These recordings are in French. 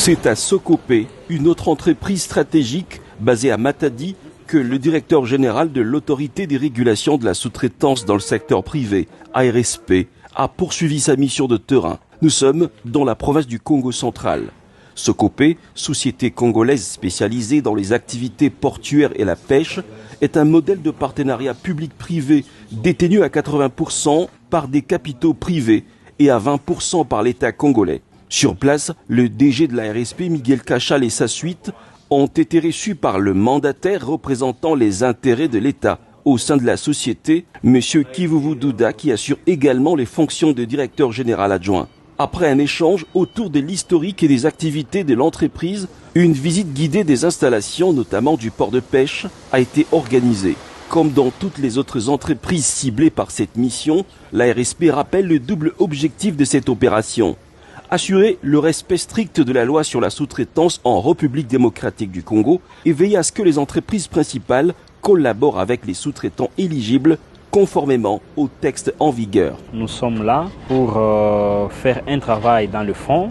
C'est à Sokopé, une autre entreprise stratégique basée à Matadi, que le directeur général de l'autorité des régulations de la sous-traitance dans le secteur privé, ARSP, a poursuivi sa mission de terrain. Nous sommes dans la province du Congo central. Sokopé, société congolaise spécialisée dans les activités portuaires et la pêche, est un modèle de partenariat public-privé détenu à 80% par des capitaux privés et à 20% par l'État congolais. Sur place, le DG de la RSP, Miguel Cachal, et sa suite ont été reçus par le mandataire représentant les intérêts de l'État au sein de la société, M. Kivuvu Douda, qui assure également les fonctions de directeur général adjoint. Après un échange autour de l'historique et des activités de l'entreprise, une visite guidée des installations, notamment du port de pêche, a été organisée. Comme dans toutes les autres entreprises ciblées par cette mission, la RSP rappelle le double objectif de cette opération. Assurer le respect strict de la loi sur la sous-traitance en République démocratique du Congo et veiller à ce que les entreprises principales collaborent avec les sous-traitants éligibles conformément au texte en vigueur. Nous sommes là pour faire un travail dans le fond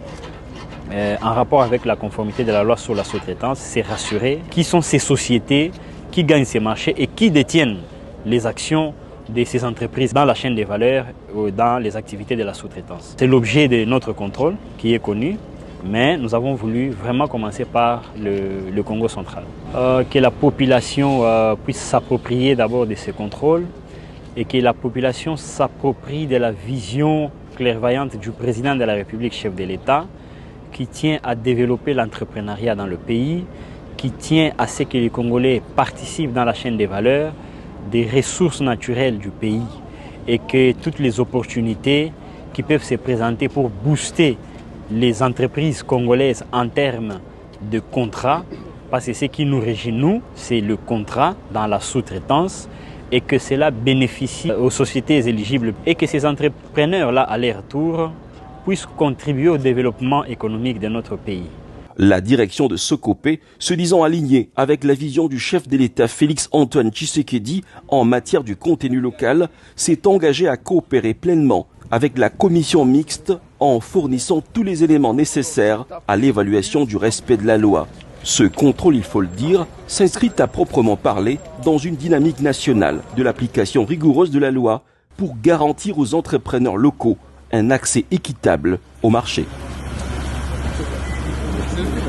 en rapport avec la conformité de la loi sur la sous-traitance. C'est rassurer qui sont ces sociétés qui gagnent ces marchés et qui détiennent les actions de ces entreprises dans la chaîne des valeurs ou dans les activités de la sous-traitance. C'est l'objet de notre contrôle qui est connu, mais nous avons voulu vraiment commencer par le Congo central. Que la population puisse s'approprier d'abord de ces contrôles et que la population s'approprie de la vision clairvoyante du président de la République, chef de l'État, qui tient à développer l'entrepreneuriat dans le pays, qui tient à ce que les Congolais participent dans la chaîne des valeurs, des ressources naturelles du pays et que toutes les opportunités qui peuvent se présenter pour booster les entreprises congolaises en termes de contrats, parce que ce qui nous régit, nous, c'est le contrat dans la sous-traitance et que cela bénéficie aux sociétés éligibles et que ces entrepreneurs-là, à leur tour, puissent contribuer au développement économique de notre pays. La direction de Sokopé, se disant alignée avec la vision du chef de l'État Félix-Antoine Tshisekedi en matière du contenu local, s'est engagée à coopérer pleinement avec la commission mixte en fournissant tous les éléments nécessaires à l'évaluation du respect de la loi. Ce contrôle, il faut le dire, s'inscrit à proprement parler dans une dynamique nationale de l'application rigoureuse de la loi pour garantir aux entrepreneurs locaux un accès équitable au marché. Merci.